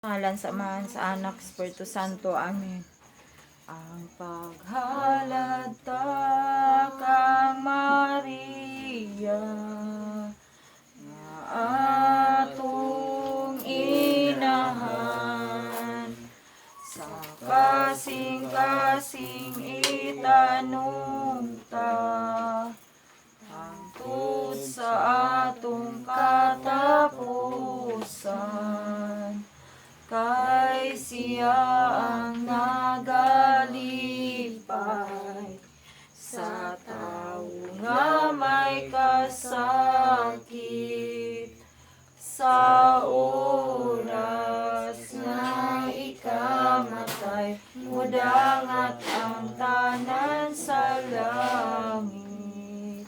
Ngalan sa Ama, sa Anak, Espiritu Santo. Amen. Ang paghalad ta kang Maria, nga atong inahan, sa kasing-kasing itanong ta, hangtod sa atong katapusan. Kay siya ang nagalipay sa tao nga may kasakit, sa oras nga ikamatay, mudangat ang tanan sa langit.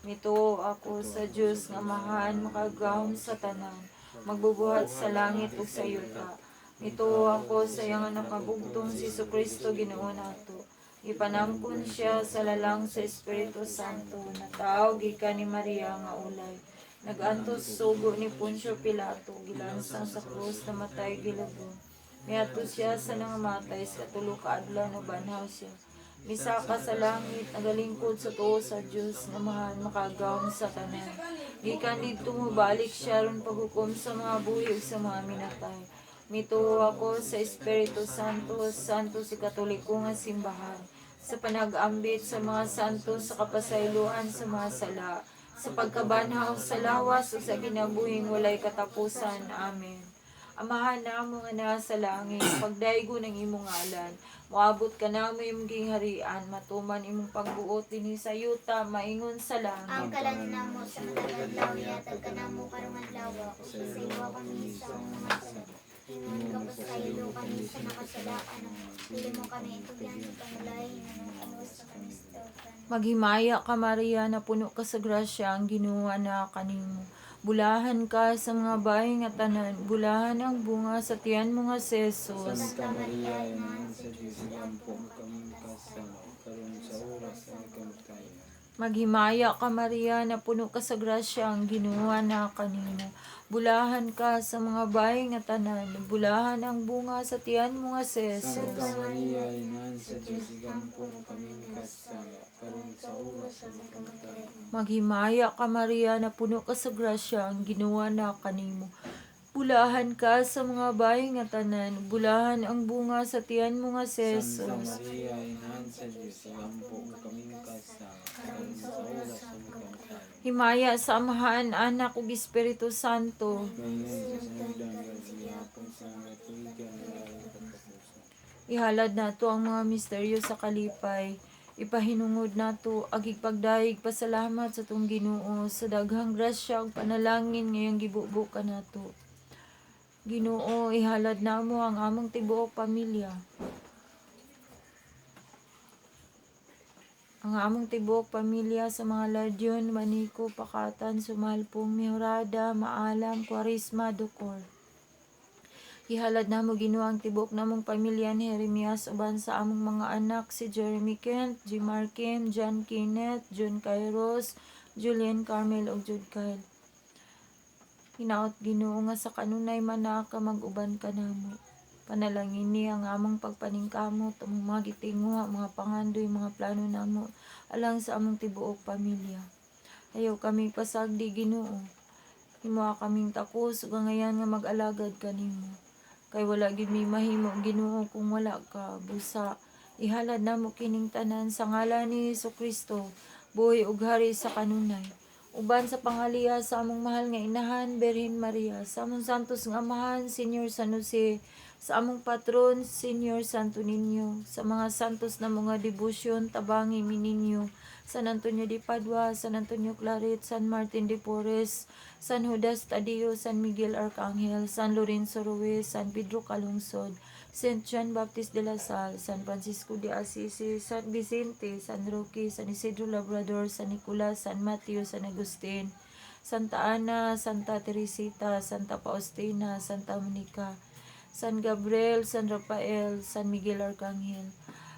Mito ako sa Diyos nga mahan makagahom sa tanan, magbubuhat sa langit ug sa yuta. Mito ako sa iyang nakabugtong si Jesucristo Ginoo nato. Ipanampun siya sa lalang sa Espiritu Santo, natawag gikan ni Maria nga ulay. Nagantos sugo ni Poncio Pilato, gilansang sa krus, namatay gilubong. Miadto siya sa nangamatay sa katulo ka adlaw na banhaw siya. Misaka sa langit, nagalingkod sa tuo sa Diyos nga mahal makagawom sa tanan. Gikan didto mobalik siya ron paghukom sa mga buhi ug sa mga minatay. Mituo ako sa Espiritu Santo, santo si Katoliko nga simbahan, sa panag-ambit sa mga santo, sa kapasayloan sa mga sala, sa pagkabanhaw sa lawas ug sa kinabuhing walay katapusan. Amen. Amahan namo nga naa sa langit, pagdaygo ng imong ngalan. Moabot ka namo imong gingharian, matuman imong pagbuot dinhi sa yuta, maingon sa langit. Ang kalan namo sa matag adlaw yatag ka namo karong adlaw, isaywa kami sa among mga sala. Ingon ka pasaylo kami sa nakasalaan, dili mo kami itugyan sa pangulay, ingon kami sa kanisto. Maghimaya ka Maria, na puno ka sa grasya, ang Ginoo na kanimo. Bulahan ka sa mga bahay nga tanan, bulahan ang bunga sa tiyan mo nga si Jesus. Santa Maria, Ina sa Diyos, ilampo mo kami kasama, karon sa oras sa kamatayan. Maghimaya ka Maria, na puno ka sa grasya, ang Ginoo na kanimo. Bulahan ka sa mga bahay nga tanan, bulahan ang bunga sa tiyan mo nga si Jesus. Santa Maria, Ina sa Diyos, ilampo mo kami kasama, karon sa oras sa kamatayan. Maghimaya ka Maria, na puno ka sa grasya, ang Ginoo na kanimo. Bulahan ka sa mga bahay nga tanan, bulahan ang bunga sa tiyan mo nga si Jesus. Santa Maria, Ina sa Diyos, ilampo mo kami kasama, karon sa oras sa kamatayan. Himaya sa Amahan, Anak ug Espiritu Santo. Ihalad nato ang mga misteryo sa kalipay. Ipahinungod nato agig pagdayeg pasalamat sa tong Ginoo sa daghang grasya ug panalangin ngayong gibubo ka nato. Ginoo, ihalad namo ang among tibuok pamilya. Ang among tibuok pamilya sa mga Ladyon, Maniko, Pakatan, Sumalpong, Mihurada, Maalam, Quaresma, Dukor. Ihalad namo Ginoo ang tibuok namong pamilya ni Jeremias uban sa among mga anak si Jeremy Kent, Jimar Kim, John Kenneth, John Kairos, Julian Carmel ug Jude Kyle. Hinaot Ginoo nga sa kanunay man na ka mag-uban ka namo. Panalangin ni ang among pagpaningkamot, ang mga gitinguha, mga pangandoy, mga plano namo alang sa among tibuok pamilya. Ayaw kami pasagdi Ginoo. Himoa kaming takos ug ngayan nga mag-alagad kanimo. Kay wala gid mi mahimo Ginoo kung wala ka. Busa ihalad namo kining tanan sa ngalan ni Jesucristo, buhi ug hari sa kanunay. Uban sa pangaliha sa among mahal nga inahan, Birhen Maria, sa among santos nga amahan, Senyor San Jose, sa among patron, Senyor Santo Niño, sa mga santos na mga debosyon, tabangi mi ninyo, San Antonio de Padua, San Antonio Claret, San Martin de Porres, San Judas Tadeo, San Miguel Arcangel, San Lorenzo Ruiz, San Pedro Calungsod, Saint John Baptist de la Salle, San Francisco de Assisi, San Vicente, San Roque, San Isidro Labrador, San Nicolas, San Mateo, San Agustin, Santa Ana, Santa Teresita, Santa Faustina, Santa Monica, San Gabriel, San Rafael, San Miguel Arcangel.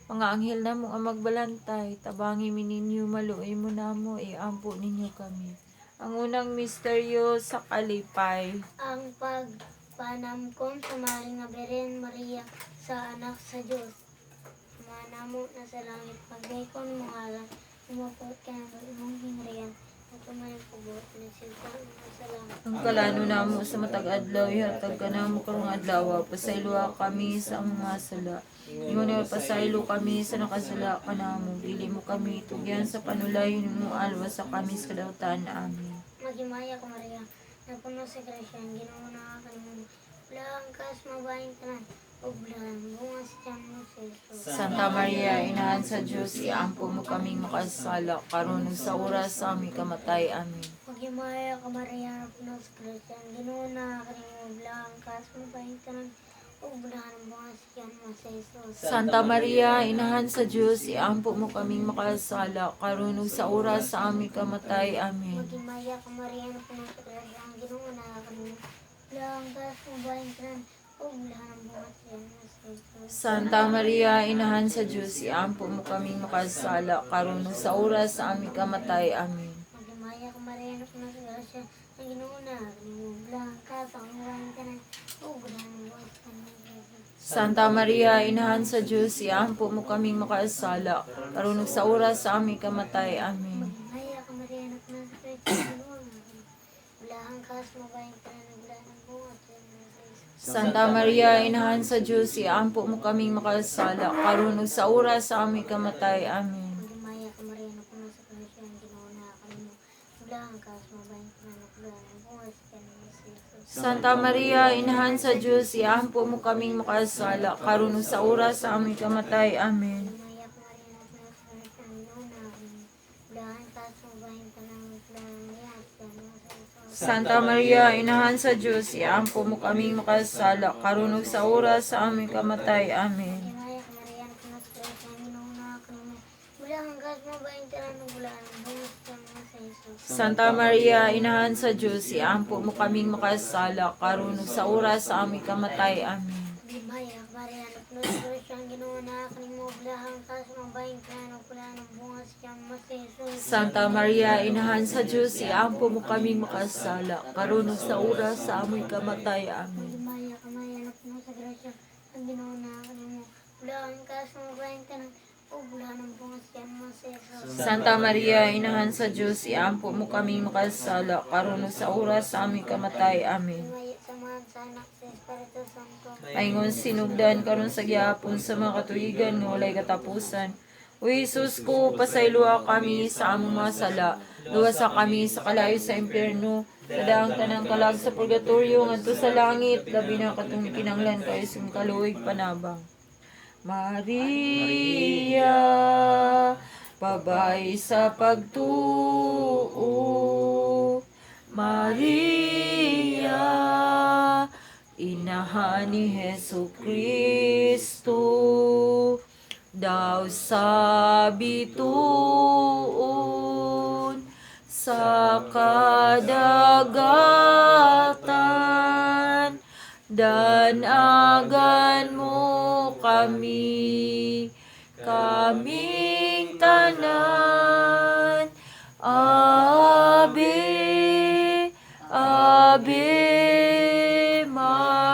Mga anghel namo ang magbalantay, tabangi mi ninyo, maluoy mo namo, iampo ninyo kami. Ang unang misteryo sa kalipay. Ang Panamkom sa mahal nga Beren Maria sa anak sa Diyos. Manamo na sa langit pagdaykon mo alam, umapot ka ng imong hinriyan, at tumayo pagbuot ng silta mo sa langit. Ang kalano namo sa matag adlaw, ihatag ka namo karong adlaw, pasayloa kami sa mga sala. Ingon na pasaylo kami sa nakasala ka namo, dili mo kami tugyan sa panulay, nuno alwas sa kami sa kadautan. Amen. Magimaya ka Maria, napuno sa grasya, ang Ginoo na kanimo. Bulang kas mabayang tanan, o bulang bunga sa tiyan mo sa Jesus. Santa Maria, Inahan sa Diyos, iampo mo kaming makasala, karon ug sa oras sa aming kamatay. Amen. Magimaya ka Maria, napuno sa grasya, ang Ginoo na kanimo. Bulang kas mabayang tanan, o bulang bunga sa tiyan mo sa Jesus. Santa Maria, Inahan sa Diyos, iampo mo kaming makasala, karon ug sa oras sa aming kamatay. Amen. Magimaya ka Maria, napuno sa grasya, ang Ginoo na kanimo. Bulang kas mabayang tanan, o bulang bunga sa tiyan mo sa Jesus. Santa Maria, Inahan sa Diyos, iampo mo kaming makasala, karon ug sa oras sa aming kamatay. Amen. Magimaya ka Maria, napuno sa grasya, ang Ginoo na kanimo. Bulang kas mabayang tanan, o bulang bunga sa tiyan mo sa Jesus. Santa Maria, Inahan sa Diyos, iampo mo kaming makasala, karon ug sa oras sa aming kamatay. Amen. Magimaya ka Maria, napuno sa grasya, ang Ginoo na kanimo. Bulang kas mabayang tanan, o bulang bunga sa tiyan mo sa Jesus. Santa Maria, Inahan sa Diyos, iampo mo kaming makasala, karon ug sa oras sa aming kamatay. Amen. Magimaya ka Maria, napuno sa grasya, ang Ginoo na kanimo. Bulang kas mabayang tanan, o bulang bunga sa tiyan mo sa Jesus. Santa Maria, Inahan sa Diyos, iampo mo kaming makasala, karon ug sa oras sa aming kamatay. Amen. Magimaya ka Maria, napuno sa grasya, ang Ginoo na kanimo. Bulang kas mabayang tanan, o bulang bunga sa tiyan mo sa Jesus. Santa Maria, Inahan sa Diyos, iampo mo kaming makasala, karon ug sa oras sa aming kamatay. Amen. Magimaya ka Maria, napuno sa grasya, ang Ginoo na kanimo. Bulang kas mabayang tanan, o bulang bunga sa tiyan mo sa Jesus. Santa Maria, Inahan sa Diyos, iampo mo kaming makasala, karon ug sa oras sa aming kamatay. Amen. Magimaya ka Maria, napuno sa grasya, ang Ginoo na kanimo. Bulang kas mabayang tanan, o bulang bunga sa tiyan mo sa Jesus. Santa Maria, Inahan sa Diyos, iampo mo kaming makasala, karon ug sa oras sa aming kamatay. Amen. Magimaya ka Maria, napuno sa grasya, ang Ginoo na kanimo. Bulang kas mabayang tanan, o bulang bunga sa tiyan mo sa Jesus. Santa Maria, Inahan sa Diyos, iampo mo kaming makasala, karon ug sa oras sa aming kamatay. Amen. Magimaya sa mga sa anak sa Espiritu Santo. Paingon sinugdan karon sa gihapon sa mga katuigan nga walay katapusan. O Jesus ko, pasayloa kami sa among mga sala, luwasa kami sa kalayo sa impyerno, dadaang tanang kalag sa purgatorio ngadto sa langit, labi na katong kinanglan kayo sa kaluoy panabang. Maria, pabay sa pagtuo. Maria, Inahan ni Hesu Kristo, daw sa bituon sa kadagatan, danagan mo kami, kaming tanan. Ave, Ave Maria.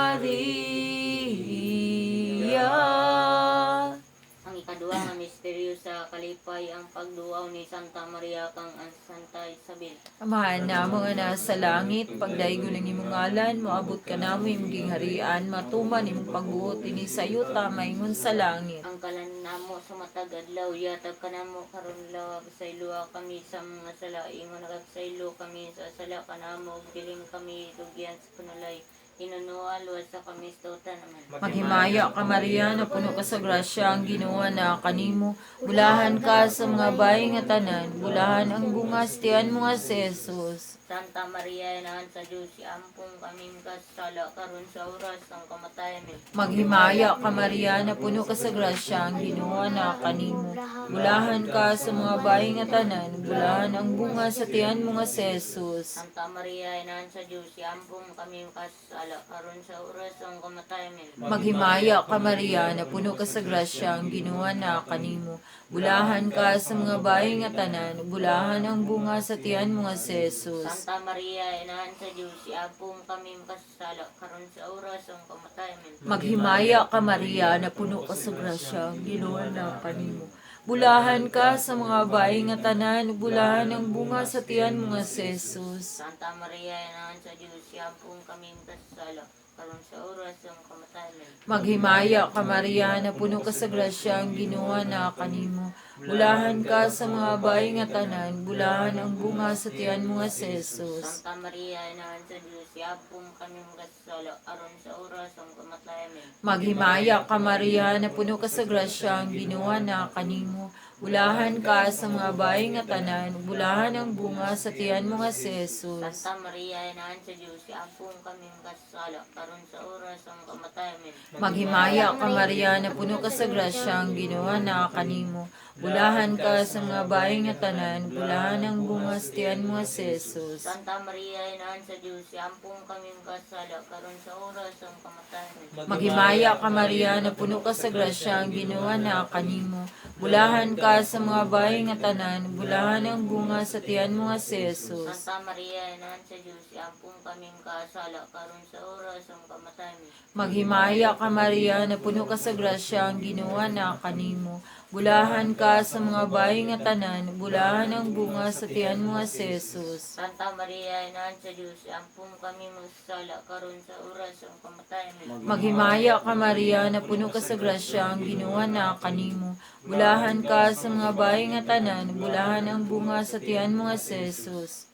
Ang ikaduha nga misteryo sa kalipay ang pagduaw ni Santa Maria kang ang Santa Isabel. Amahan namo nga nasa langit, pagdaygon ng imong ngalan, moabot ka namo imong harian, matuman imong pagbuot dinhi sa yuta, maingon sa langit. Ang kalan namo sa matag adlaw yatag kanamo karon lawa pasayloa kami sa mga sala ingon nagagsaylo kami sa sala kanamo ug diling kami dugyan sa panulay. Inunual sa kami sa tautan naman. Maghimaya ka Maria, na puno ka sa grasya, ang Ginoo na kanimo. Bulahan ka sa mga bayi nga tanan, bulahan ang bungas tiyan mo nga si Jesus. Santa Maria, Inahan sa Diyos, ampong kami kasala karon sa oras ng kamatayan amin. Maghimaya ka Maria, na puno ka sa grasya, ang Ginoo na kanimo. Bulahan ka sa mga bayi nga tanan, bulahan ang bunga sa tiyan mo nga si Jesus. Santa Maria, Inahan sa Diyos, iampun kami kasala, karon sa oras ng kamatay amin. Maghimaya ka Maria, na puno ka sa grasya, ang Ginoo na kanimo. Bulahan ka sa mga bayi nga tanan, bulahan ang bunga sa tiyan mo nga si Jesus. Santa Maria, Inahan sa Diyos, iampun kami kasala, karon sa oras ng kamatay amin. Maghimaya ka Maria, na puno ka sa grasya, ang Ginoo na kanimo. Bulahan ka sa mga bayi nga tanan, bulahan ang bunga sa tiyan mo nga si Jesus. Santa Maria, Inahan sa Diyos, iampun kami kasala, karon sa oras ng kamatay amin. Maghimaya ka Maria, na puno ka sa grasya, ang Ginoo na kanimo. Bulahan ka sa mga bayi nga tanan, bulahan ang bunga sa tiyan mo nga si Jesus. Santa Maria, Inahan sa Diyos, iampun kami kasala, karon sa oras ng kamatay amin. Maghimaya ka Maria, na puno ka sa grasya, ang Ginoo na kanimo. Bulahan ka sa mga bayi nga tanan, bulahan ang bunga sa tiyan mo nga si Jesus. Santa Maria, Inahan sa Diyos, iampun kami kasala, karon sa oras ng kamatay amin. Maghimaya ka Maria, na puno ka sa grasya, ang Ginoo na kanimo. Bulahan ka sa mga bayi nga tanan, bulahan ang bunga sa tiyan mo nga si Jesus. Santa Maria, Inahan sa Diyos, iampun kami kasala, karon sa oras ng kamatay amin. Maghimaya ka Maria, na puno ka sa grasya, ang Ginoo na kanimo. Bulahan ka sa mga bayi nga tanan, bulahan ang bunga sa tiyan mo nga si Jesus. Santa Maria, Inahan sa Diyos, iampun kami kasala, karon sa oras ng kamatay amin. Maghimaya ka Maria, na puno ka sa grasya, ang Ginoo na kanimo. Bulahan ka sa mga bayi nga tanan, bulahan ang bunga sa tiyan mo nga si Jesus. Santa Maria, Inahan sa Diyos, iampun kami kasala, karon sa oras ng kamatay amin. Maghimaya ka Maria, na puno ka sa grasya, ang Ginoo na kanimo. Bulahan ka sa mga bayi nga tanan, bulahan ang bunga sa tiyan mo nga si Jesus.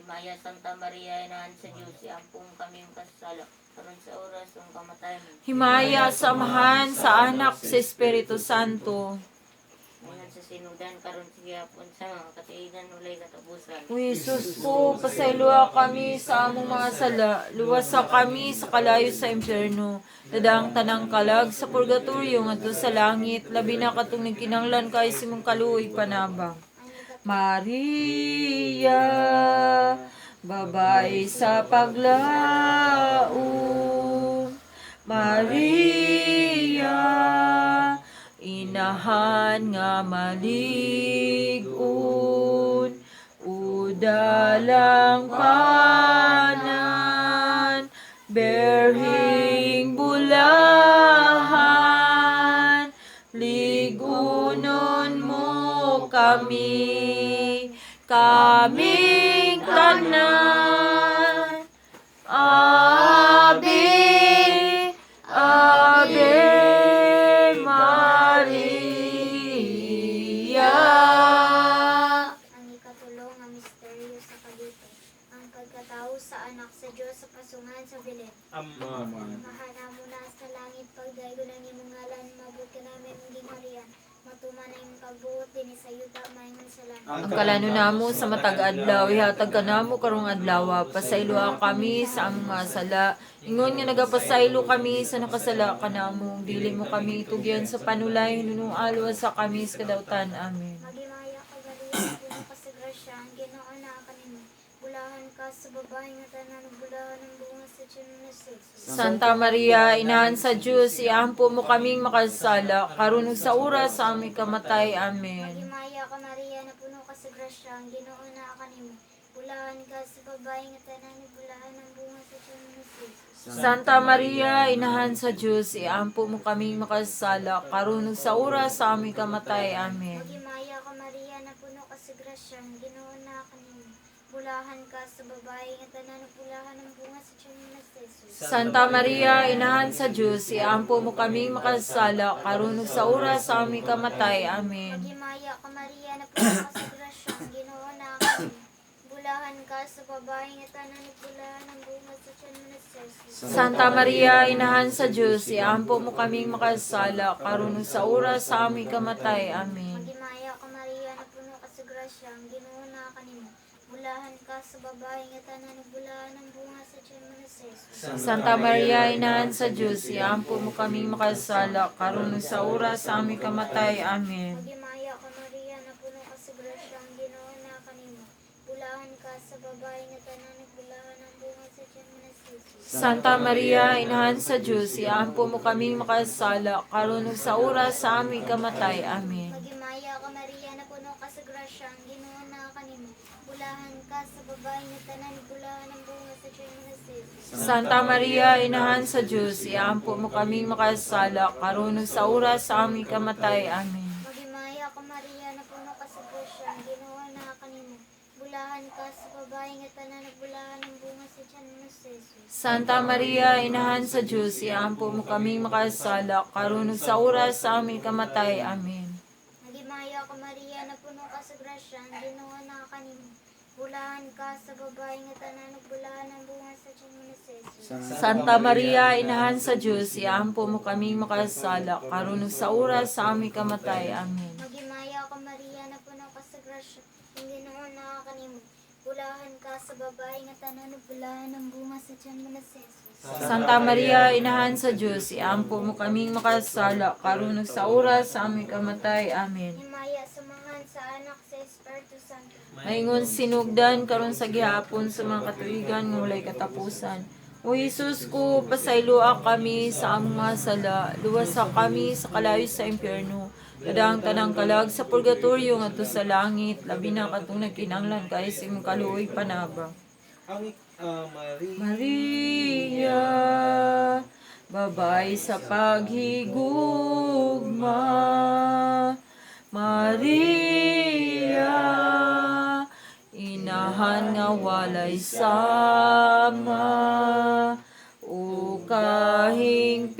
Himaya Santa Maria, Inahan sa Diyos, iampun kami kasala, karon sa oras ng kamatay amin. Himaya sa Amahan, sa Anak, sa Espiritu Santo. Ngayon sa sinudan, karon sigapon sa mga katiinan ulay katapusan. O Jesus po, pasayloa kami sa among mga sala, luwasa kami sa kalayo sa impyerno, dadang tanang kalag sa purgatorio ngadto sa langit, labi na katong nagkinahanglan kay simong kaluoy panabang. Maria, babae sa paglaom. Maria, inahan nga malig-on. Udalang panan, berhing bulahan, ligunon mo kami, kaming tanan. Ave, Ave Maria. Ang ikatulong nga misteryo sa kagiton, ang pagkatao sa anak sa Diyos sa pasungan sa Belen. Mahana mo na sa langit, pagdaigo ng imong ngalan, mabot ka namin hindi Marian. Matuman na imong pagbuot din sa yuta, mahingon sa langit. Ang kalano namo sa matag adlaw, ihatag ka namo karong adlaw, pasaylo kami sa among mga sala. Ingon nga nagapasaylo kami sa nakasala ka namo, dili mo kami itugyan sa panulay, nunong alwa sa kami sa kadautan. Amen. Magimaya ka Maria, puno ka sa grasya, ang Ginoo na kanimo. Bulahan ka sa babae nga tanan, bulahan ang bunga sa tiyan mo na Jesus. Santa Maria, Inahan sa Diyos, iampo mo kaming makasala, karon ug sa oras sa aming kamatay. Amen. Magimaya ka Maria, na puno ka sa grasya, ang Ginoo na kanimo. Bulahan ka sa babae nga tanan, bulahan ang bunga sa tiyan mo na Jesus. Santa Maria, Inahan sa Diyos, iampo mo kaming makasala, karon ug sa oras sa aming kamatay. Amen. Magimaya ka Maria, na puno ka sa grasya, ang Ginoo na kanimo. Bulahan ka sa babae nga tanan, bulahan ang bunga sa tiyan mo na Jesus. Santa Maria, Inahan sa Diyos, iampo mo kaming makasala, karon ug sa oras sa aming kamatay. Amen. Magimaya ka Maria, na puno ka sa grasya, ang Ginoo na kanimo. Bulahan ka sa babae nga tanan, bulahan ang bunga sa tiyan mo na Jesus. Santa Maria, Inahan sa Diyos, iampo mo kaming makasala, karon ug sa oras sa aming kamatay. Amen. Magimaya ka Maria, na puno ka sa grasya, ang Ginoo na kanimo. bulahan ka sa babae nga tanan, ug bulahan ang bunga sa tiyan mo na Jesus. Santa Maria, Inahan sa Diyos, iampo mo kaming makasala, karon ug sa oras sa aming kamatay. Amen. Magimaya ka Maria, napuno ka sa grasya, ang Ginoo na kanimo. Bulahan ka sa babae nga tanan, ug bulahan ang bunga sa tiyan mo na Jesus. Santa Maria, Inahan sa Diyos, iampo mo kaming makasala, karon ug sa oras sa aming kamatay. Amen. Magimaya ka Maria, napuno ka sa grasya, ang Ginoo na kanimo. Bulahan ka sa babae nga tanan, ug bulahan ang bunga sa tiyan mo na Jesus. Santa Maria, Inahan sa Diyos, iampo mo kaming makasala, karon ug sa oras sa aming kamatay. Amen. Magimaya ka Maria, napuno ka sa grasya, ang Ginoo na kanimo. Bulahan ka sa babae nga tanan, ug bulahan ang bunga sa tiyan mo na Jesus. Santa Maria, Inahan sa Diyos, iampo mo kaming makasala, karon ug sa oras sa aming kamatay. Amen. Magimaya ka Maria, napuno ka sa grasya, ang Ginoo na kanimo. Bulahan ka sa babae nga tanan, ug bulahan ang bunga sa tiyan mo na Jesus. Santa Maria, Inahan sa Diyos, iampo mo kaming makasala, karon ug sa oras sa aming kamatay. Amen. Magimaya ka Maria, napuno ka sa grasya, ang Ginoo na kanimo. Bulahan ka sa babae nga tanan, ug bulahan ang bunga sa tiyan mo na Jesus. Santa Maria, Inahan sa Diyos, iampo mo kaming makasala, karon ug sa oras sa aming kamatay. Amen. Himaya sumangan sa anak sa Espiritu Santo. Maingon sinugdan karon sa gihapon sa mga katuigan nga walay katapusan. O Jesus ko, pasayloa kami sa among mga sala, luwasa kami sa kalayo sa impyerno. Kadang tanang kalag sa purgatorio ngadto sa langit, labi na kadtong nagkinahanglan kay sa imong kaluoy panaba. Maria, babay sa paghigugma. Maria, inahan nga walay sama. O kahingpitan,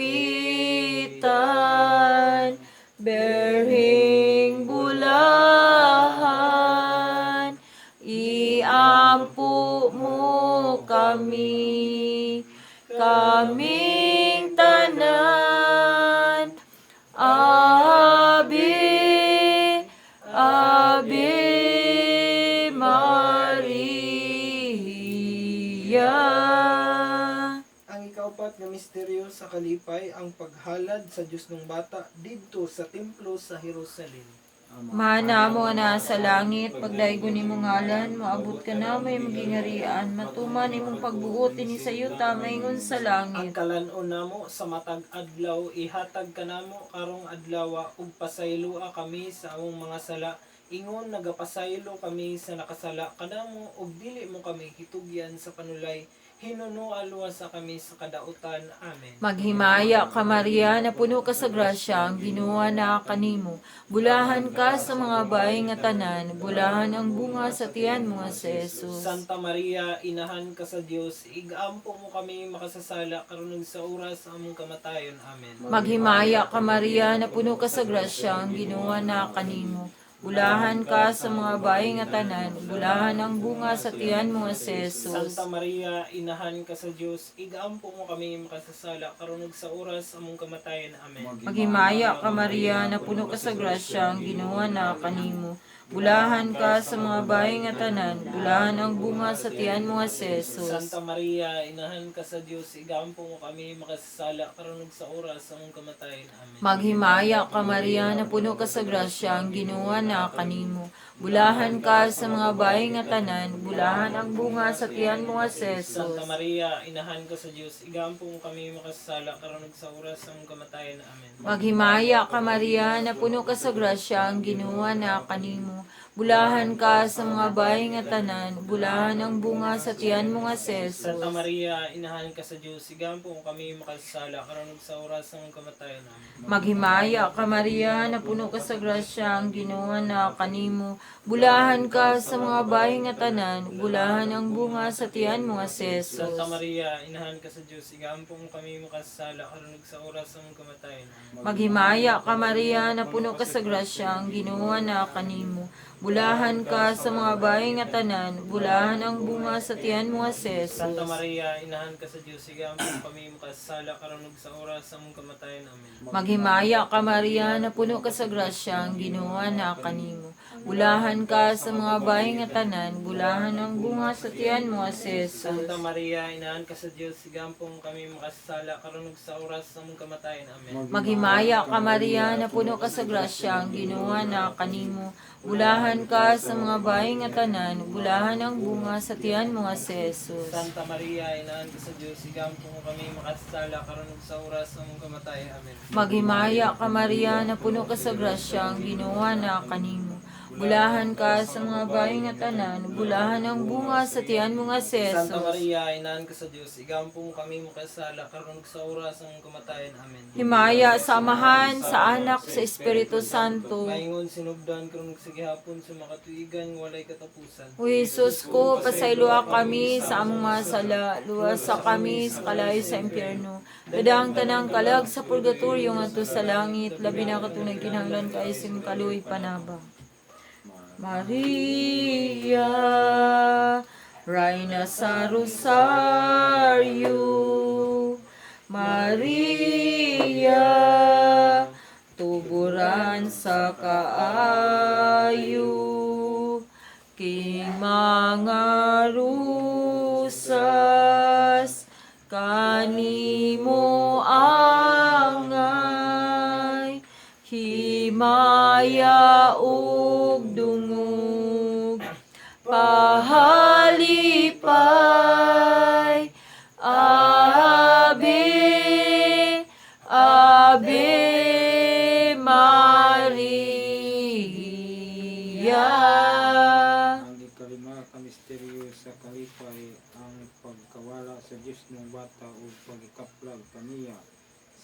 berhing bulahan, iampo mo kami, kaming tanan. Ave, Ave Maria. Ang ikaapat nga misteryo sa kalipay ang paghalad sa Dios ng bata didto sa templo sa Jerusalem. Mana mo na sa langit, pagdaigo ni mong ngalan, maabot ka na may magingarian, matuman imong pagbuot ini sa yuta, maingon sa Ang langit. kalanon namo sa matag adlaw ihatag kanamo karong adlaw ug pasaylua kami sa among mga sala. Ingon nagapasaylo kami sa nakasala kanamo ug dili mo kami hitugyan sa panulay. Hinunoa luwasa kami sa kadautan. Amen. Maghimaya ka Maria, na puno ka sa grasya, ang Ginoo na kanimo. Bulahan ka sa mga bahay nga tanan, bulahan ang bunga sa tiyan mo nga si Jesus. Santa Maria, inahan ka sa Dios, igampo mo kami makasasala karon ug sa oras sa among kamatayon. Amen. Maghimaya ka Maria, na puno ka sa grasya, ang Ginoo na kanimo. Bulahan ka sa mga bahay nga tanan, bulahan ang bunga sa tiyan mo nga si Jesus. Santa Maria, inahan ka sa Dios, igampo mo kami makasasala karon ug sa oras sa among kamatayon. Amen. Maghimaya ka Maria, na puno ka sa grasya, ang Ginoo na kanimo. Bulahan ka sa mga bahay nga tanan, bulahan ang bunga sa tiyan mo nga si Jesus. Santa Maria, inahan ka sa Dios, igampo mo kami makasasala karon ug sa oras sa among kamatayon. Amen. Maghimaya ka Maria, na puno ka sa grasya, ang Ginoo na kanimo. Bulahan ka sa mga bahay nga tanan, bulahan ang bunga sa tiyan mo nga si Jesus. Santa Maria, inahan ka sa Dios, igampo mo kami makasasala karon ug sa oras sa among kamatayon. Amen. Maghimaya ka Maria, na puno ka sa grasya, ang Ginoo na kanimo. Bulahan ka sa mga bahay nga tanan, bulahan ang bunga sa tiyan mo nga si Jesus. Santa Maria, inahan ka sa Dios, igampo mo kami makasasala karon ug sa oras sa among kamatayon. Amen. Maghimaya ka Maria, na puno ka sa grasya, ang Ginoo na kanimo. Bulahan ka sa mga bahay nga tanan, bulahan ang bunga sa tiyan mo nga si Jesus. Santa Maria, inahan ka sa Dios, igampo mo kami makasasala karon ug sa oras sa among kamatayon. Amen. Maghimaya ka Maria, na puno ka sa grasya, ang Ginoo na kanimo. Bulahan ka sa mga bahay nga tanan, bulahan ang bunga sa tiyan mo nga si Jesus. Santa Maria, inahan ka sa Dios, igampo mo kami makasasala karon ug sa oras sa among kamatayon. Amen. Maghimaya ka Maria, na puno ka sa grasya, ang Ginoo na kanimo. Bulahan ka sa mga bahay nga tanan, bulahan ang bunga sa tiyan mo, Jesus. Santa Maria, inahan ka sa Dios, sigampong kami makasala karon ug sa oras sa among kamatayon. Amen. Maghimaya ka Maria, na puno ka sa grasya, ang Ginoo na kanimo. Bulahan ka sa mga bahay nga tanan, bulahan ang bunga sa tiyan mo, Jesus. Santa Maria, inahan ka sa Dios, sigampong kami makasala karon ug sa oras sa among kamatayon. Amen. Maghimaya ka Maria, na puno ka sa grasya, ang Ginoo na kanimo. Bulahan ka sa mga bahay nga tanan, bulahan ang bunga sa tiyan mo, Jesus. Santa Maria, inahan ka sa Dios, sigampong kami makasala karon ug sa oras sa among kamatayon. Amen. Himaya sa Amahan, sa Anak, sa Espiritu Santo. Maingon sinubdan karon ug sa gihapon sa makatuigan walay katapusan. O Jesus ko, pasayloa kami sa among mga sala, luwas sa kami sa kalayo sa impyerno. Dadang tanang kalag sa purgatorio ngadto sa langit, labi na katunay kinahanglan kay sim kaluoy panaba. Maria, Reina sa Rosario, Maria, tuburan sa kaayo, king mga rusas, kanimo angay, himaya ug dungog, pahalipay, Ave, Ave Maria. Ang ikalima ka misteryo sa kalipay ang pagkawala sa Diyos ng bata o pagikaplag kaniya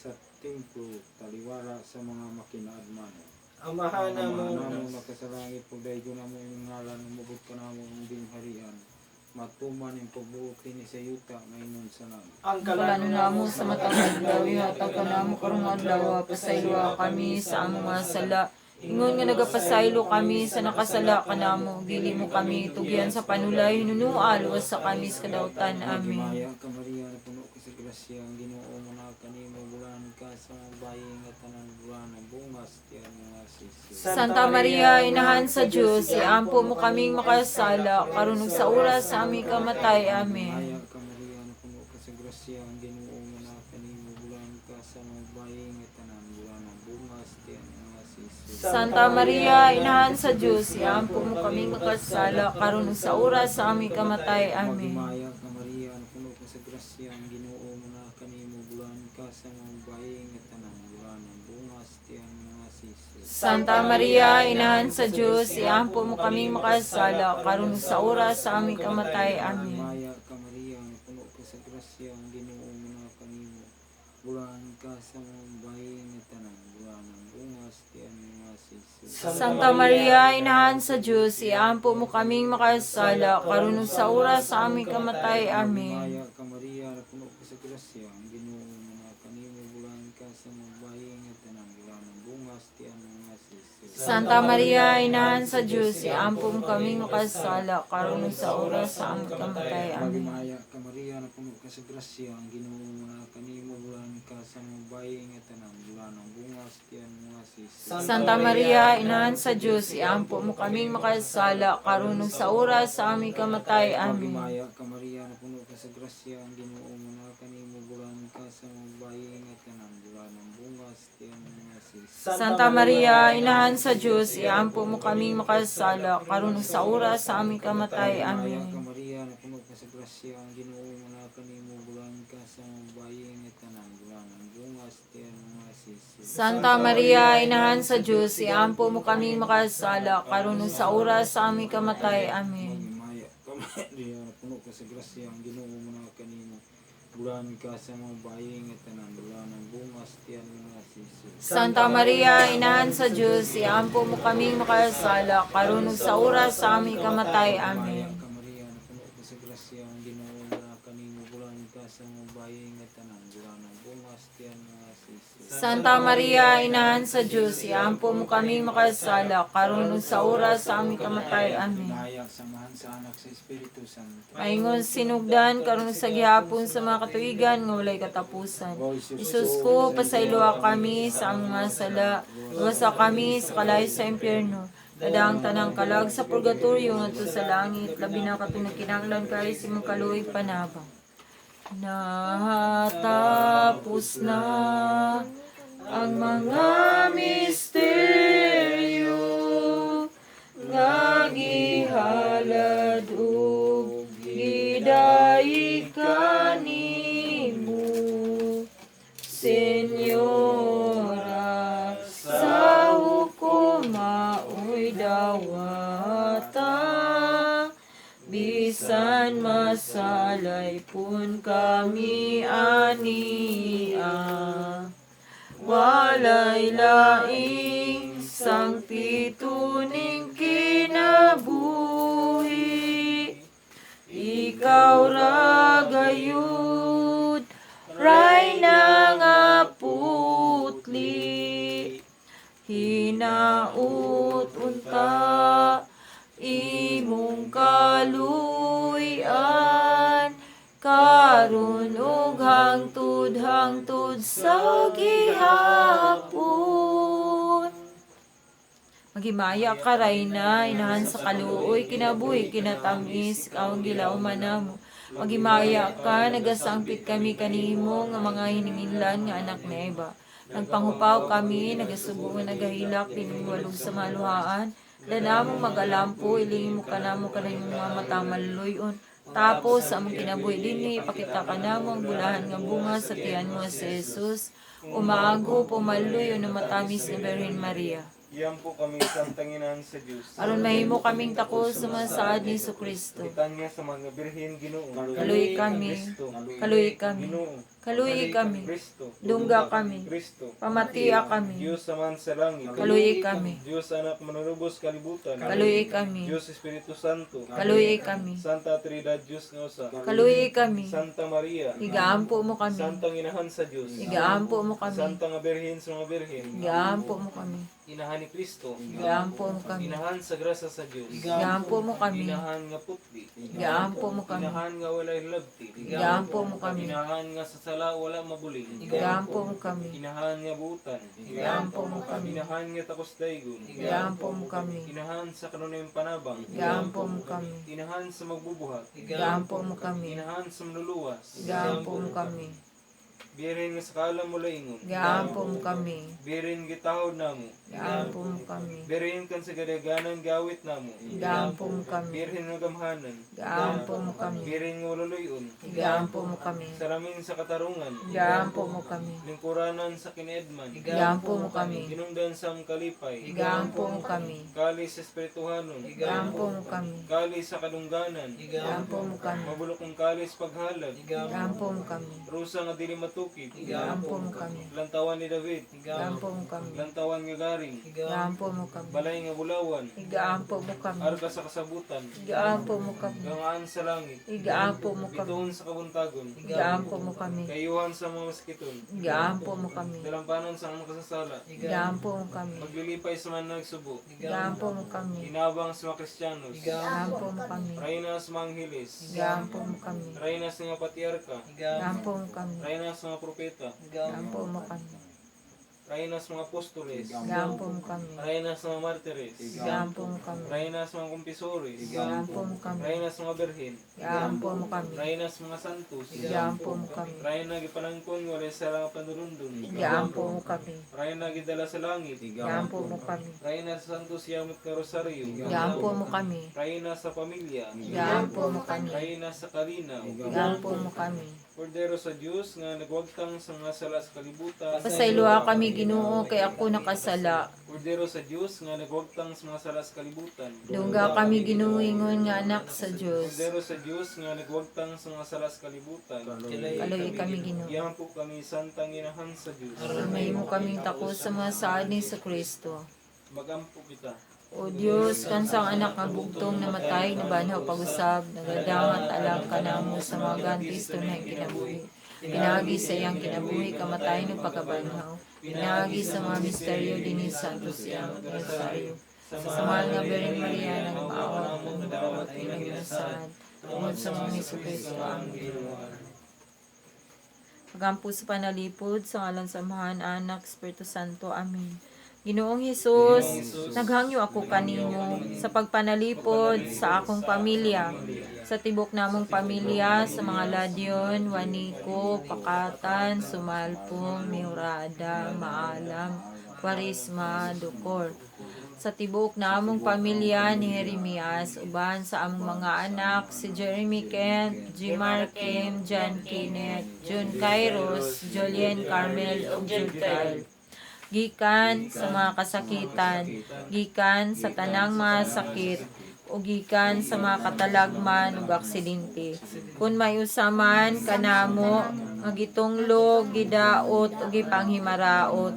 sa templo taliwala sa mga makinaadman. Amahan Amahan namo namo nakasalangit pagdaygo namo imong ngalan umabot ka namo ang binharian. Matuman ang pagbuoti ni sa yuta ngayon sa langit. ang Kalano namo sa matang adlaw, ihatag ka namo karong adlaw, pasaylo kami sa among mga sala. Ingon nga nagapasaylo kami sa nakasala ka namo, dili mo kami tugyan sa panulay, hinunual o sa kami sa kadautan. Amen. Magimaya ka Maria na puno ka sa grasya ang Ginoo mo na kanimo bulan ka sa mga bayi nga tanan bulan ang bungas tiyan nga sisi. Santa Maria, inahan sa Diyos, iampo mo kaming makasala, karunong sa oras sa aming kamatay. Amen. Magimaya ka Maria na puno ka sa grasya ang Ginoo mo na kanimo bulan ka sa mga bayi nga tanan bulan ang bungas tiyan nga sisi. Santa Maria, inahan sa Diyos, iampo mo kaming makasala, karunong sa oras sa aming kamatay. Amen. Magimaya ka Maria na puno ka sa grasya ang Ginoo mo na kanimo bulan ka sa mga bayi nga tanan bulan ang bungas tiyan nga sisi. Santa Maria, inahan sa Diyos, iampo mo kaming makasala, karunong sa oras sa aming kamatay. Amen. Magimaya ka Maria na puno ka sa grasya ang Ginoo mo na kanimo bulan ka sa mga bayi nga tanan bulan ang bungas tiyan nga sisi. Santa Maria, inahan sa Diyos, iampo mo kaming makasala, karunong sa oras sa aming kamatay. Amen. Magimaya ka Maria na puno ka sa grasya ang Ginoo mo na kanimo bulan ka sa mga bayi nga tanan bulan ang bungas tiyan nga sisi. Santa Maria, inahan sa Diyos, iampo mo kaming makasala, karunong sa oras sa aming kamatay. Amen. Magimaya ka Maria na puno ka sa grasya ang Ginoo mo na kanimo bulan ka sa mga bayi nga tanan bulan ang bungas tiyan nga sisi. Santa Maria, inahan sa Diyos, iampo mo kaming makasala, karunong sa oras sa aming kamatay. Amen. Magimaya ka Maria na puno ka sa grasya ang Ginoo mo na kanimo bulan ka sa mga bayi nga tanan bulan ang bungas tiyan nga sisi. Santa Maria, inahan sa Diyos, iampo mo kaming makasala, karunong sa oras sa aming kamatay. Magimaya ka Amen. Maria na puno ka sa grasya ang Ginoo mo na kanimo bulan ka sa mga bayi nga tanan bulan ang bungas tiyan nga sisi. Santa Maria, inahan sa Diyos, iampo mo kaming makasala, karunong sa oras sa aming kamatay. Amen. Magimaya ka Maria na puno ka sa grasya ang Ginoo mo na kanimo bulan ka sa mga bayi nga tanan bulan ang bungas tiyan nga sisi. Santa Maria, inahan sa Diyos, iampo mo kaming makasala, karunong sa oras sa aming kamatay. Amen. Ka Maria na puno ka sa grasya ang Ginoo mo na kanimo bulan ka sa mga bayi nga tanan bulan ang bungas tiyan nga sisi. Santa Maria, inahan sa Diyos, iampo mo kaming makasala, karunong sa oras sa aming kamatay. Amen. Nayak samahan sa anak sa Espiritu Santo. Paingon sinugdan, karunong sa gihapon sa mga katuigan, nga walay katapusan. Isus ko, pasayloa kami sa among mga sala, luwas sa kami sa kalayo sa impyerno. Dadang tanang kalag sa purgatorio ngadto sa langit, labi na katong kinahanglan kay simong kaluoy panabang. Natapos na ang mga misteryo nga gihalad ug gidai kanimo, Senyora, sa hukom maoy dawata, bisan masalay pun kami ania. Walay laing sang pituning kinabuhi, ikaw ra gayud, ray na nga putli, hinaut unta imong kaluy-an, karon ug hangtud sa gihapon. Magimaya ka Rayna, inahan sa kaluoy, kinabuhi, kinatamis, kaong gilauman namo. Magimaya ka, nagasangpit kami kanimo nga mga hininginlan nga anak ni Eva. Nagpanghupaw kami, nagasubo, nagahilak, dinigwalog sa maluhaan. Danamong magalampo, ilingin mo ka namo kanang mga matang maluloyon. Tapos, sa among kinabuhi dinhi, ipakita ka namo ang bulahan nga bunga sa tiyan mo si Jesus. Umaago, pumaluyo na matamis ni Virgin Maria. Iyan po kami santang inahan sa Diyos. Aron mahimo kaming tako sa mga saad ni Kristo. Itan niya sa mga birhen Ginoo. Kaluy kami, Kristo. kaluy kami, Ginoo. kaluy kami, Kristo. dungga kami, Kristo. pamatia kami, Diyos saman sa langit. kaluy kami, Diyos anak manunubos kalibutan. kaluy kami, Diyos Espiritu Santo. kaluy kami, Santa Trinidad Diyos nga usa. kaluy kami, Santa Maria. igaampo mo kami, Santang inahan sa Diyos. igaampo mo kami, Santang birhen sa mga birhen. igaampo mo kami, Inahan ni Kristo. igaampo mo kami, Inahan sa grasa sa Diyos. igaampo mo kami, Inahan nga putli. igaampo mo kami, Inahan nga walay labti. igaampo mo kami, Inahan nga sa sala wala mabuling. igaampo mo kami, Inahan nga butan. igaampo mo kami, Inahan nga takos daygon. igaampo mo kami, Inahan sa kanunayang panabang. igaampo mo kami, Inahan sa magbubuhat. igaampo mo kami, Inahan sa manluluwas. igaampo mo kami, Birin nga sa kalam mo laingon. igaampo mo kami, Birin gitahod namo. igaampo mo kami, Birin kan sa gadaganan gawit namo. igaampo mo kami, Birin nga gamhanan. igaampo mo kami, Birin nga ululuyon. igaampo mo kami, Salamin sa katarungan. igaampo mo kami, Lingkuranan sa kiniedman. igaampo mo kami, Hinungdan sa kalipay. igaampo mo kami, Kali sa espirituhanon. igaampo mo kami, Kali sa kadungganan. igaampo mo kami, Mabulok ng kalis paghalad. igaampo mo kami, Rusa nga dili matukid. igaampo mo kami, Lantawan ni David. igaampo mo kami, Lantawan nga garing. igaampo mo kami, Balay nga bulawan. igaampo mo kami, Arka sa kasabutan. igaampo mo kami, Gangaan sa langit. igaampo mo kami, Bituon sa kabuntagon. igaampo mo kami, Kayuhan sa mga maskiton. igaampo mo kami, Dalampanan sa mga kasasala. igaampo mo kami, Maglilipay sa mga nagsubo. igaampo mo kami, Inabang sa mga Kristiyanos. igaampo mo kami, Rayna sa mga angeles. igaampo mo kami, Rayna sa mga patriarka. igaampo mo kami, Rayna sa mga propeta. igaampo mo kami, Rayna sa mga apostoles. igaampo mo kami, Rayna sa mga martires. igaampo mo kami, Rayna sa mga kumpisores. igaampo mo kami, Rayna sa mga berhen. igaampo mo kami, Rayna sa mga santos. igaampo mo kami, Rayna gipanangkon wala sa mga panurundon. igaampo mo kami, Rayna gidala sa langit. igaampo mo kami, Rayna sa santos yamot nga rosaryo. igaampo mo kami, Rayna sa pamilya. igaampo mo kami, Rayna sa kalinaw. igaampo mo kami, Kordero sa Dios nga nagwagtang sa mga sala sa kalibutan. pasayloa kami Ginoo kay ako nakasala, Kordero sa Dios nga nagwagtang sa mga sala sa kalibutan. dungga kami Ginoo ingon nga anak sa Dios, Kordero sa Dios nga nagwagtang sa mga sala sa kalibutan. kaluy kami Ginoo. Iyan po kami santang inahan sa Dios. Mahimo kaming tako sa mga saad ni Kristo. Magampo kita. O Diyos, kansang anak nga bugtong namatay, nabanhaw pag-usab, nagadangat alam ka namo sa mga gantisto na iyang kinabuhi. Pinagi sa iyang kinabuhi, kamatay ng pagkabanhaw. Pinagi sa mga misteryo din Santo siyang Rosario. Sa mahal nga Birhen Maria, nagmaawa ng bawat pinagdasal. Tungod sa mga Kristo ang Ginoo. Pagampo sa panalipod, sa ngalan sa Amahan, Anak, Espiritu Santo. Amen. Ginoong Hesus, naghangyo ako kanimo sa pagpanalipod sa akong pamilya, sa tibok namong pamilya, sa mga ladyon, Waniko, Pakatan, Sumalpong, Miurada, Maalam, Kwarisma, Dukor. Sa tibok namong pamilya ni Jeremias, uban sa among mga anak, si Jeremy Kent, Jimar Kim, John Kenneth, June Kairos, Jolien Carmel, ug Jude Kyle. Gikan sa mga kasakitan, gikan sa tanang mga sakit, o gikan sa mga katalagman ug aksidente. Kung may usaman kanamo nga gitunglo, gidaot o gipanghimaraot,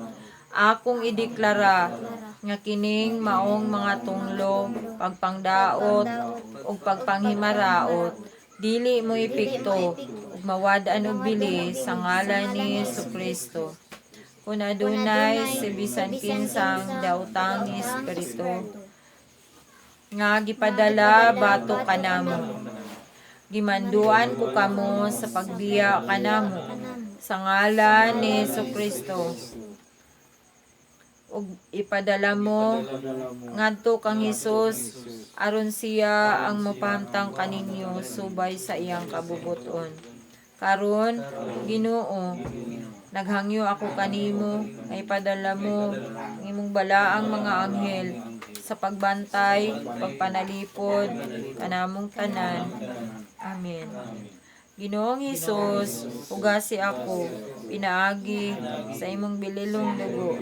akong ideklara nga kining maong mga tunglo, pagpangdaot o pagpanghimaraot, dili mo epekto ug mawad-an og bili sa ngalan ni Jesucristo. Kung adunay si bisan kinsang daotang espiritu nga gipadala bato kanamo, gimanduan ko kamo sa pagbiya kanamo sa ngalan ni Jesucristo, ug ipadala mo ngadto kang Hesus aron siya ang mapahamtang kaninyo subay sa iyang kabubuton. Karon, Ginoo, naghangyo ako kanimo nga ipadala mo ang imong balaang mga anghel sa pagbantay, pagpanalipod kanamong tanan. Amen. Ginoong Hesus, ugasi ako pinaagi sa imong bililong dugo.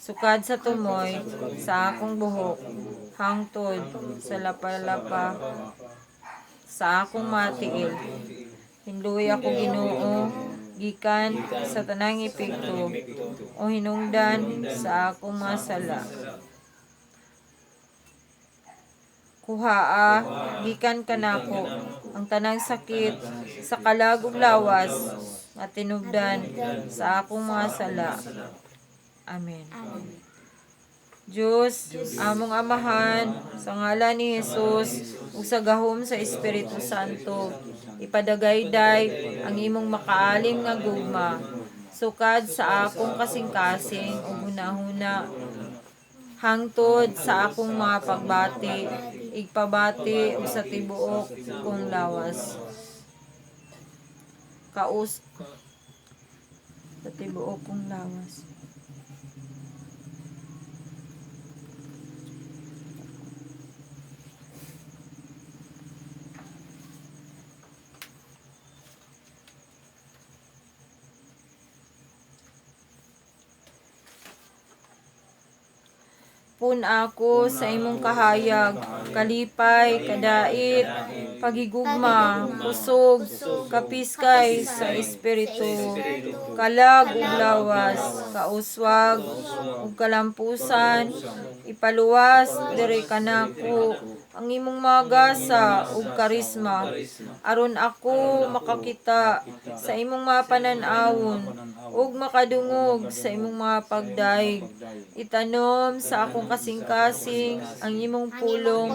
Sukad sa tumoy sa akong buhok, hangtod sa lapalapa sa akong matiil. Hinluoy ako, Ginoo, gikan sa tanang epekto o hinungdan sa akong mga sala. Kuhaa, gikan kanako ang tanang sakit sa kalag ug lawas nga tinubdan sa akong mga sala. Amen. Diyos, among Amahan, sa ngalan ni Jesus, ug sa gahom sa Espiritu Santo, ipadagayday ang imong makaalim nga gugma, sukad sa akong kasing-kasing ug hunahuna, hangtod sa akong mga pagbati, igpabati ug sa tibuok kong lawas. Sa tibuok kong lawas. Pun ako sa imong kahayag, kalipay, kadait, pagigugma, kusog, kapiskay sa espiritu, kalag ug lawas, kauswag ug kalampusan, ipaluwas diri kanako ang imong mga gasa ug karisma, aron ako makakita sa imong mga panan-awon ug makadungog sa imong mga pagdaig. Itanom sa akong kasing-kasing ang imong pulong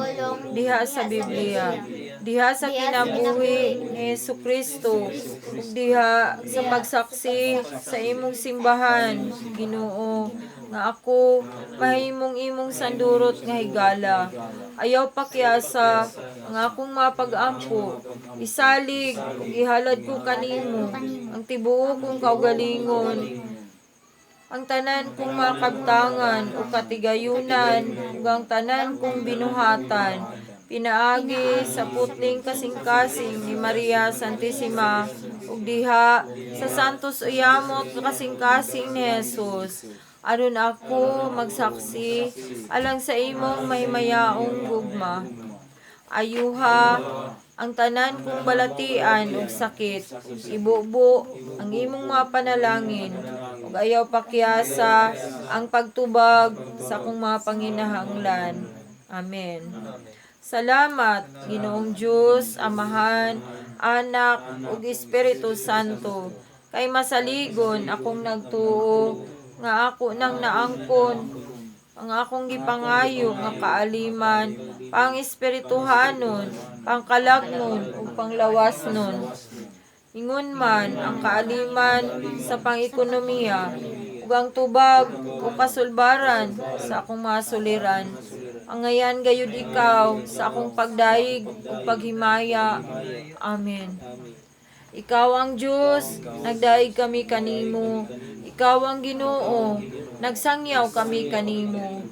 diha sa Biblia, diha sa kinabuhi ni Jesucristo, ug diha sa pagsaksi sa imong simbahan, Ginoo, nga ako mahimong imong sandurot nga higala. Ayaw pakyasa ang akong mga pag-ampo, isalig ug ihalad ko kanimo ang tibuok kong kaugalingon, ang tanan kong mga kabtangan o katigayunan ug ang tanan kong binuhatan, pinaagi sa putling kasing-kasing ni Maria Santissima ug diha sa Santos Uyamot kasing-kasing ni Jesus, aron ako magsaksi alang sa imong maymayaong gugma. Ayuha ang tanan kong balatian ug sakit, ibubo ang imong mga panalangin, ug ayaw pakyasa ang pagtubag sa akong mga panginahanglan. Amen. Salamat, Ginoong Diyos, Amahan, Anak, ug Espiritu Santo, kay masaligon akong nagtuo, nga ako nang naangkon, ang akong gipangayo nga kaaliman, pang espirituhanon, pangkalagnon, ug panglawasnon. Ingon man ang kaaliman sa pang-ekonomiya, ug ug ang tubag o kasulbaran sa akong mga suliran. Ang ngayan gayud ikaw sa akong pagdaig ug paghimaya. Amen. Ikaw ang Diyos, nagdaig kami kanimo. Ikaw ang Ginoo, nagsangyaw kami kanimo.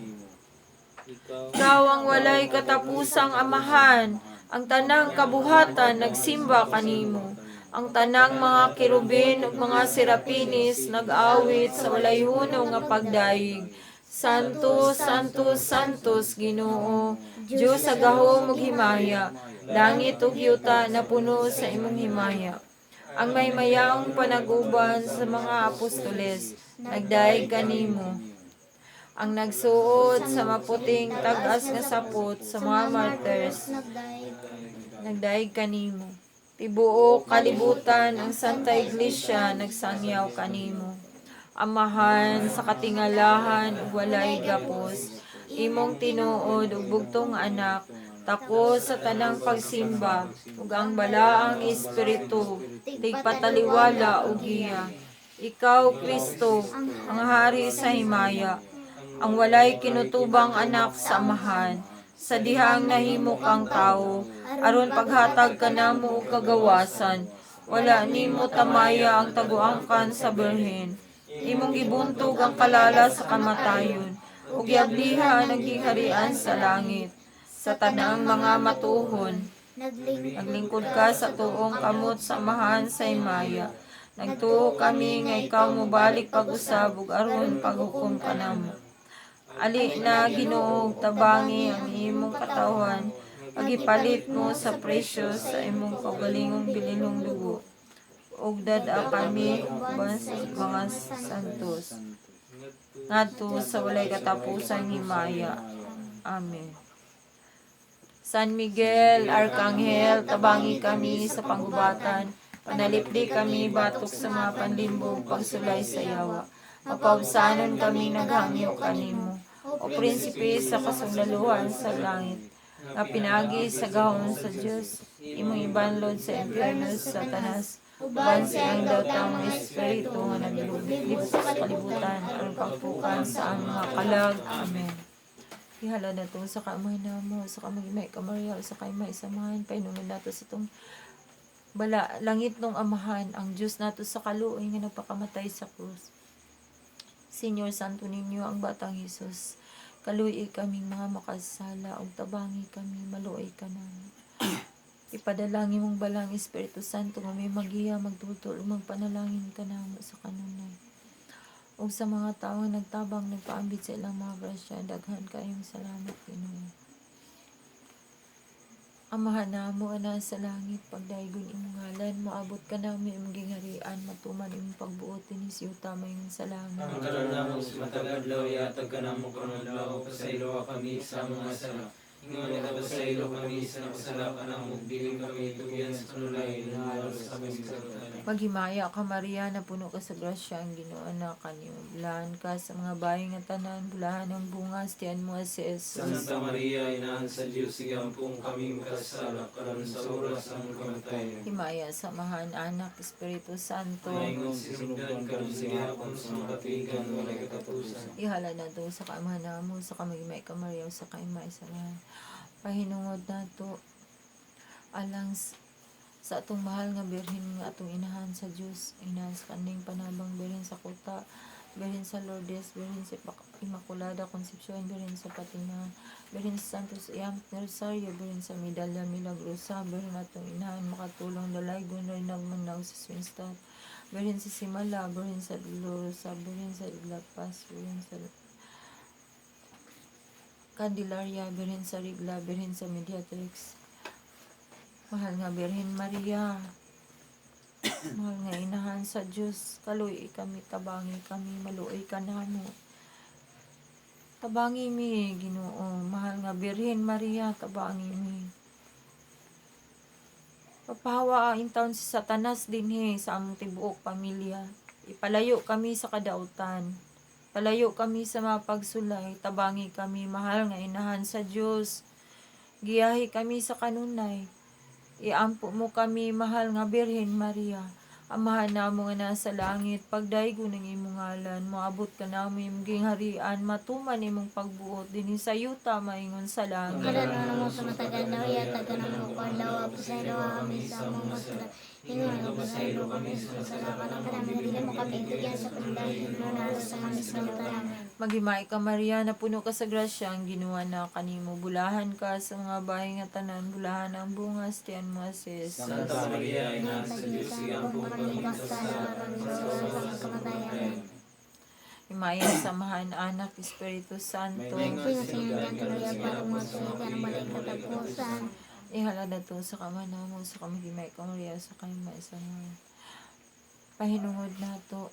Ikaw ang walay katapusang amahan, ang tanang kabuhatan nagsimba kanimo. Ang tanang mga kirubin ug mga serapinis nag-awit sa walay hunong nga pagdaig. Santos, Santos, Santos, Ginoo, Diyos sa gahom ug himaya, langit ug yuta napuno sa imong himaya. Ang may mayaong panag-uban sa mga apostoles, nagdaig kanimo. Ang nagsuot sa maputing tag-as nga sapot sa mga martyrs, nagdaig kanimo. Tibuok kalibutan ang Santa Iglesia nagsangyaw kanimo. Amahan sa katingalahan ug walay gapos, imong tinuod ug bugtong anak, takos sa tanang pagsimba ug ang balaang espiritu, tigpataliwala ug giya. Ikaw Kristo, ang hari sa himaya, ang walay kinutubang anak sa amahan, sa dihang nahimo kang tao, aron paghatag kanamo og kagawasan, wala nimo tamaya ang taguangkan sa berhen. Imong gibuntog ang kalala sa kamatayon, ug giablihan ang giharian sa langit. Sa tanang mga matuhon, naglingkod ka sa tuong kamot sa amahan sa himaya. Nagtuo kami nga ikaw mobalik pag-usab ug aron paghukom kanamo. Ali na Ginoo, tabangi ang imong katawan, pagipalit mo sa presyo sa imong kaugalingong bilinong dugo. Ug dada kami uban sa mga santos, ngadto sa walay katapusang himaya. Amen. San Miguel, Arkanghel, tabangi kami sa panggubatan, panalipdi kami batok sa mga panlimbong pagsulay sa yawa. Mapausanon kami naghangyo kanimo, o prinsipe sa kasuglaluhan sa langit, nga pinagi sa gahom sa Dios, imong ibanlod sa impyerno sa Satanas, uban siyang datang espiritu nga naglublig sa kalibutan, aron pagpukan sa ang mga kalag. Amen. Ihala na to sa kamay namo, sa kamay Maria, sa kamay samahan, painunod nato sa itong bala, langit nung amahan, ang Diyos nato sa kaluoy nga nagpakamatay sa krus. Senyor Santo Niño, ang batang Jesus, kaluoy kaming mga makasala, ug tabangi kami, maluoy ka namin. Ipadalangin mong balang Espiritu Santo nga may magiya, magtutol, magpanalangin ka namo sa kanunay. Ug sa mga tao nga nagtabang, nagpaambit sa ilang mga grasya, daghan kayong salamat, Ginoo. Amahan namo ana sa langit, pagdaygon imong ngalan, moabot ka namin imong gingharian, matuman imong pagbuot dinhi sa yuta mayong salamat. Ang karon namo sa matag adlaw yatag kanamo karon adlaw pasaylo kami sa mga sala. Ingon nga pasaylo kami sa nakasala kanamo dili kami tugyan sa kanulay nga sa aming karutan. Maghimaya ka Maria, na puno ka sa grasya, ang Ginoo anak kanimo. Bulahan ka sa mga bayi nga tanan, bulahan ang bungas tiyan mo si Jesus. Santa Maria, inahan sa Diyos, sigampong kami makasala karon sa oras ng kamatayon. Himaya samahan anak Espiritu Santo. Maingon si sinugdan karon sa gihapon sa mga katuigan walay katapusan. Ihala na to sa kaamahan namo, sa kamagimay ka Maria, sa kaimay samahan. Pahinungod na to alang sa atong mahal nga birhen nga atong inahan sa Dios, inahan sa kaning panabang birhen sa Kuta, birhen sa Lourdes, birhen sa Immaculada Concepcion, birhen sa Fatima, birhen sa Santos Rosario, birhen sa Medalla Milagrosa, birhen atong inahan makatulong dalaygon rin nagmanaw sa Swinstad, birhen sa Simala, birhen sa Dolorosa, birhen sa La Paz, birhen sa Candelaria, birhen sa Regla, birhen sa Mediatrix. Mahal nga Birhen Maria, mahal nga inahan sa Diyos, kaluoy kami, tabangi kami, maluoy ka namo. Tabangi mi, Ginoo, mahal nga Birhen Maria, tabangi mi. Papahawa ang taon si Satanas dinhi sa among tibuok pamilya. Ipalayo kami sa kadautan. Palayo kami sa mga pagsulay, tabangi kami, mahal nga inahan sa Diyos. Giyahi kami sa kanunay. Iampo mo kami, mahal nga Birhen Maria. Amahan namo nga nasa langit, pagdaygo ng imong ngalan, moabot ka namo imong gingharian, matuman imong pagbuot dinhi sa yuta maingon sa langit. Kada na mo sa matagal daw yata ka na mo kadlaw pasaylo kami sa mong masala. Ingon nga pasaylo kami sa masala ka na kami dili mo kami tugyan sa pandayon na nasa sa kami sa utaran. Magimay ka Maria, na puno ka sa grasya, ang Ginoo na kanimo. Bulahan ka sa mga bahay nga tanan, bulahan ang bungas tiyan mo asis. Santa Maria, Ina sa Diyos, sigang po kami Imayan samahan anak, Espiritu Santo. Pinasingan tuloy ang parang mga balay katapusan. Ihala na to sa kamanamo, sa kamagimay ka Maria, sa kayma isang pahinungod na to.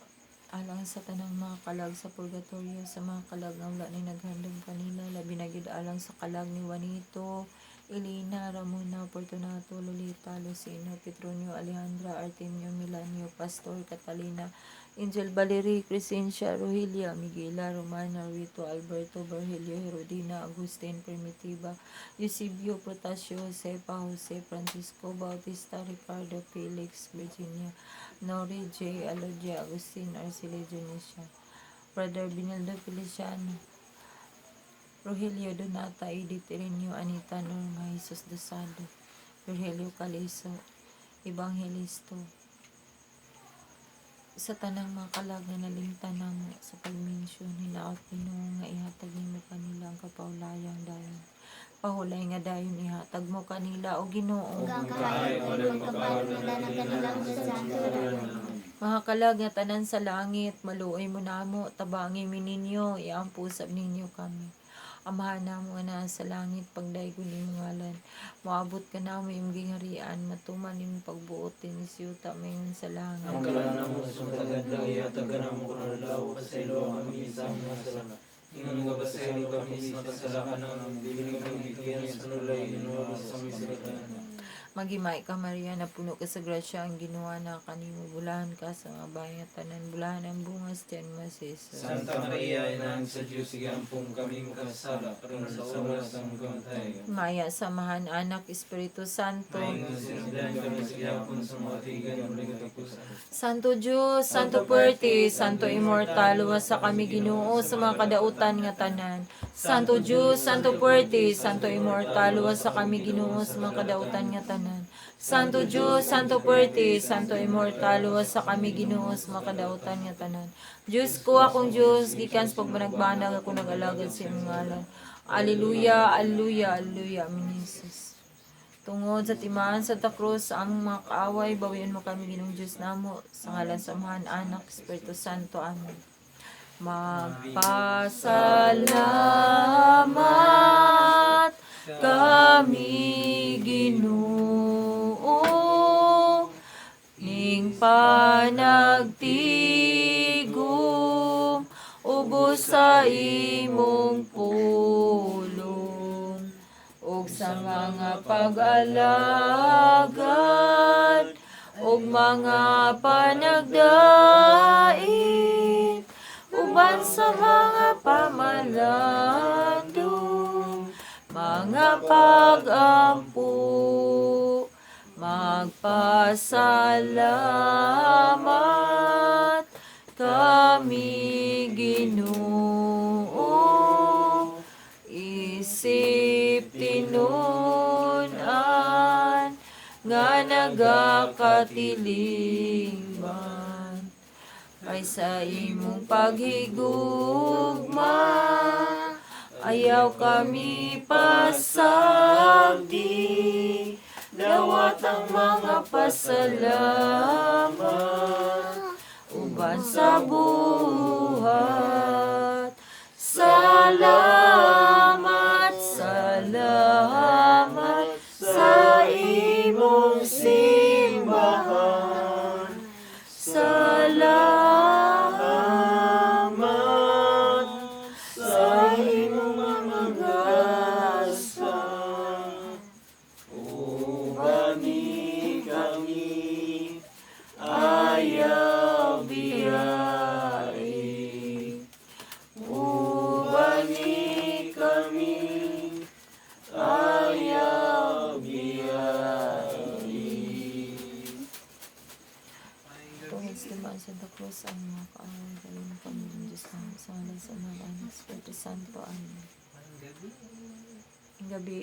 Alang sa tanang mga kalag sa purgatorio, sa mga kalag nga wala ni naghandom kanila, labi na gid alang sa kalag ni Juanito, Elena, Ramona, Fortunato, Lolita, Lucino, Petronio, Alejandra, Artemio, Milanio, Pastor, Catalina, Angel Valerie, Crescencia, Rogelia, Miguela, Romana, Rito, Alberto, Virgilio, Herodina, Agustin, Primitiva, Eusebio, Protasio, Josepa, Jose, Francisco, Bautista, Ricardo, Felix, Virginia, Nori, J. Alodia, Agustin, Arceli, Dionisio, Brother Binaldo Feliciano, Rogelio Donata, Edith Ireneo, Anita Norma, Jesus Dosado, Virgilio Calizo, Evanghelisto, sa tanang mga kalag nga nalingtan namo sa pagmensyon, hinaot Ginoo nga ihatag nimo kanila ang kapaulayang dayon. Pahulay nga dayon ihatag mo kanila o Ginoo. Hanggang kahit ay magkapalo na lang kanilang sa santo. Mga kalag nga tanan sa langit, maluoy mo namo, tabangi mi ninyo, iampusab ninyo kami. Amahan namo nga naa sa langit, pagdaygo nimo ngalan. Moabot ka namo imong gingharian, matuman imong pagbuot dinhi sa yuta mayon sa langit. ang kalan mo sa tagadlaw, ihatag ka namo kadlaw, pasaylo kami sa mga sala. Ingon nga pasaylo kami sa kasalakan ng diling kami bigyan sa nulay, inuwa sa misericordia. Magimay ka Maria, na puno ka sa grasya, ang Ginoo na kanimo. Bulahan ka sa mga bahay nga tanan, bulahan ang bungas tiyan mo Jesus. Santa Maria, Ina sa Diyos, sigampong kami kasala, karon sa oras ng kamatay. Maya, samahan anak, Espiritu Santo. Maingon sinundan kami sigapon sa mga tigan ng katapusan. Santo Diyos, Santo Puerte, Santo Immortal, luwas sa kami Ginoo sa mga kadautan nga tanan. Santo Diyos, Santo Puerte, Santo Immortal, luwas sa kami Ginoo sa mga kadautan nga tanan. Santo Diyos, Santo Puerte, Santo Immortal, luwas sa kami Ginoo sa mga kadautan nga tanan. Diyos ko, akong Diyos, gikan sa pagbanagbanag ako nag-alagad sa imong ngalan. Alleluia, alleluia, alleluia, amin Jesus. Tungod sa timaan sa Cruz, sa among mga kaaway, bawian mo kami Ginoong Diyos namo, sa ngalan sa Amahan, Anak, Espiritu Santo. Amen. Magpasalamat kami Ginoo, ning panagtigom, ubos sa imong pulong, ug sa mga pag-alagad, ug mga panagdain, uban sa mga pamalandong, mga pag-ampo, magpasalamat kami Ginoo, isip tinud-an nga nagakatilingban, ay sa imong paghigugma, ayaw kami pasagdi, dawat ang mga pasalamat, uban sa buhat. Salamat, salamat sa imong simbahan. Salamat sa imong mga grasya. Ubani kami ayaw biyai. Esteban Santa Cruz ang mga kaaway galing ng Panginoon Diyos na sa ngalan sa mga anak Espiritu Santo. Amen. Ang gabi